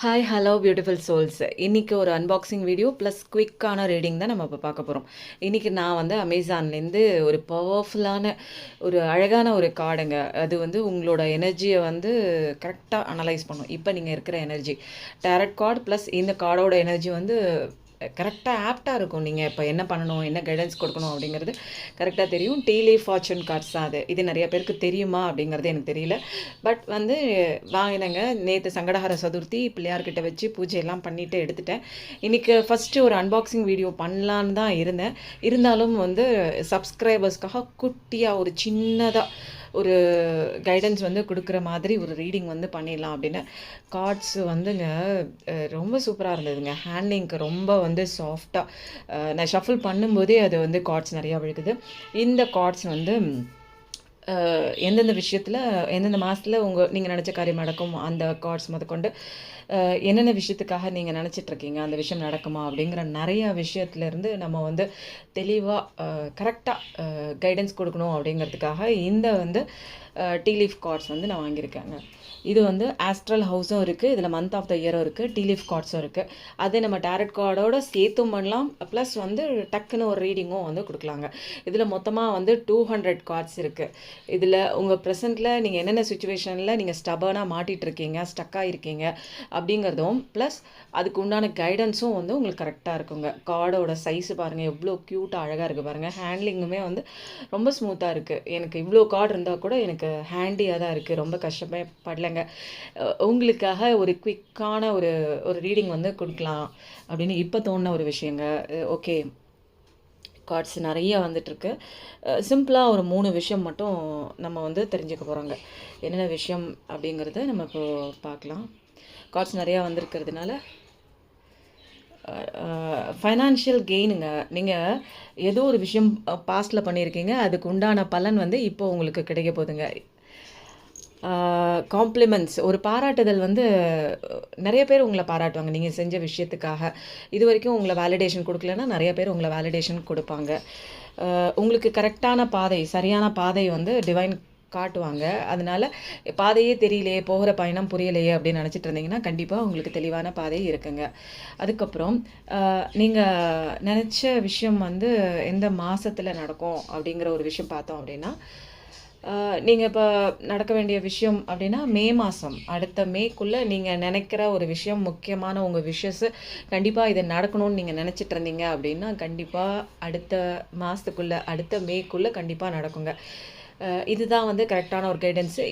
Hi hello beautiful souls. இன்றைக்கி ஒரு unboxing video plus குயிக்கான ரீடிங் தான் நம்ம இப்போ பார்க்க போகிறோம். இன்றைக்கி நான் வந்து அமேசான்லேருந்து ஒரு பவர்ஃபுல்லான ஒரு அழகான ஒரு கார்டுங்க. அது வந்து உங்களோட எனர்ஜியை வந்து கரெக்டாக அனலைஸ் பண்ணும். இப்போ நீங்கள் இருக்கிற எனர்ஜி டேரட் கார்டு ப்ளஸ் இந்த கார்டோட எனர்ஜி வந்து கரெக்டாக ஆப்டாக இருக்கும். நீங்கள் இப்போ என்ன பண்ணணும், என்ன கைடன்ஸ் கொடுக்கணும் அப்படிங்கிறது கரெக்டாக தெரியும். டீ லீஃப் ஃபார்ச்சூன் கார்ட்ஸ் தான் அது. இது நிறைய பேருக்கு தெரியுமா அப்படிங்கிறது எனக்கு தெரியல. பட் வந்து வாங்கினேங்க. நேற்று சங்கடஹர சதுர்த்தி பிள்ளையார்கிட்ட வச்சு பூஜையெல்லாம் பண்ணிவிட்டு எடுத்துட்டேன். இன்றைக்கி ஃபஸ்ட்டு ஒரு அன்பாக்சிங் வீடியோ பண்ணலான்னு தான் இருந்தேன். இருந்தாலும் வந்து சப்ஸ்கிரைபர்ஸ்க்காக குட்டியாக ஒரு சின்னதாக ஒரு கைடன்ஸ் வந்து கொடுக்குற மாதிரி ஒரு ரீடிங் வந்து பண்ணிடலாம் அப்படின்னு. கார்ட்ஸ் வந்துங்க ரொம்ப சூப்பராக இருந்ததுங்க. ஹேண்ட்லிங்க்கு ரொம்ப வந்து சாஃப்டாக நான் ஷஃபிள் பண்ணும்போதே அது வந்து கார்ட்ஸ் நிறையா விழுகுது. இந்த கார்ட்ஸ் வந்து எந்தெந்த விஷயத்தில் எந்தெந்த மாதத்தில் நீங்கள் நினச்ச காரியம் நடக்கும், அந்த கார்ட்ஸ் முதற்கொண்டு என்னென்ன விஷயத்துக்காக நீங்கள் நினச்சிட்ருக்கீங்க, அந்த விஷயம் நடக்குமா அப்படிங்கிற நிறையா விஷயத்துலேருந்து நம்ம வந்து தெளிவாக கரெக்டாக கைடன்ஸ் கொடுக்கணும் அப்படிங்கிறதுக்காக இந்த வந்து டீ லீஃப் கார்ட்ஸ் வந்து நான் வாங்கியிருக்கேங்க. இது வந்து ஆஸ்ட்ரல் ஹவுஸும் இருக்குது, இதில் மந்த் ஆஃப் த இயரும் இருக்குது, டீ லீஃப் கார்ட்ஸும் இருக்குது. அது நம்ம டேரட் கார்டோட சேர்த்தும் பண்ணலாம், ப்ளஸ் வந்து டக்குன்னு ஒரு ரீடிங்கும் வந்து கொடுக்கலாங்க. இதில் மொத்தமாக வந்து 200 கார்ட்ஸ் இருக்குது. இதில் உங்கள் ப்ரெசென்ட்டில் நீங்கள் என்னென்ன சுச்சுவேஷனில் நீங்கள் ஸ்டபர்னாக மாட்டிகிட்ருக்கீங்க, ஸ்டக்காக இருக்கீங்க அப்படிங்கிறதும் ப்ளஸ் அதுக்கு உண்டான கைடன்ஸும் வந்து உங்களுக்கு கரெக்டாக இருக்குங்க. கார்டோட சைஸு பாருங்கள், எவ்வளோ க்யூட்டாக அழகாக இருக்குது பாருங்கள். ஹேண்ட்லிங்குமே வந்து ரொம்ப ஸ்மூத்தாக இருக்குது. எனக்கு இவ்வளோ கார்டு இருந்தால் கூட எனக்கு ஹேண்டியாக தான் இருக்குது, ரொம்ப கஷ்டமே படலைங்க. உங்களுக்காக ஒரு குயிக்கான ஒரு ரீடிங் வந்து கொடுக்கலாம் அப்படின்னு இப்போ தோணுன ஒரு விஷயங்க. ஓகே, கார்ட்ஸ் நிறைய வந்துட்டுருக்கு. சிம்பிளாக ஒரு 3 விஷயம் மட்டும் நம்ம வந்து தெரிஞ்சுக்க போகிறோங்க. என்னென்ன விஷயம் அப்படிங்கிறத நம்ம இப்போது பார்க்கலாம். கார்ட்ஸ் நிறையா வந்திருக்கிறதுனால ஃபைனான்ஷியல் கெயினுங்க. நீங்கள் ஏதோ ஒரு விஷயம் பாஸ்ட்டில் பண்ணியிருக்கீங்க, அதுக்கு உண்டான பலன் வந்து இப்போ உங்களுக்கு கிடைக்க போகுதுங்க. காம்ப்ளிமெண்ட்ஸ், ஒரு பாராட்டுதல் வந்து நிறைய பேர் உங்களை பாராட்டுவாங்க நீங்கள் செஞ்ச விஷயத்துக்காக. இது வரைக்கும் உங்களை வேலிடேஷன் கொடுக்கலன்னா நிறைய பேர் உங்களை வேலிடேஷன் கொடுப்பாங்க. உங்களுக்கு கரெக்டான பாதை, சரியான பாதை வந்து டிவைன் காட்டுவாங்க. அதனால் பாதையே தெரியலையே, போகிற பயணம் புரியலையே அப்படின்னு நினச்சிட்டு இருந்தீங்கன்னா கண்டிப்பாக உங்களுக்கு தெளிவான பாதை இருக்குங்க. அதுக்கப்புறம் நீங்கள் நினச்ச விஷயம் வந்து எந்த மாதத்தில் நடக்கும் அப்படிங்கிற ஒரு விஷயம் பார்த்தோம் அப்படின்னா, நீங்கள் இப்போ நடக்க வேண்டிய விஷயம் அப்படின்னா மே மாதம், அடுத்த மேக்குள்ளே நீங்கள் நினைக்கிற ஒரு விஷயம், முக்கியமான உங்கள் விஷஸ்ஸு கண்டிப்பாக இது நடக்கணும்னு நீங்கள் நினச்சிட்டு இருந்தீங்க அப்படின்னா கண்டிப்பாக அடுத்த மாதத்துக்குள்ளே, அடுத்த மேக்குள்ளே கண்டிப்பாக நடக்குங்க. இதுதான் வந்து கரெக்டான ஒரு கைடன்ஸு.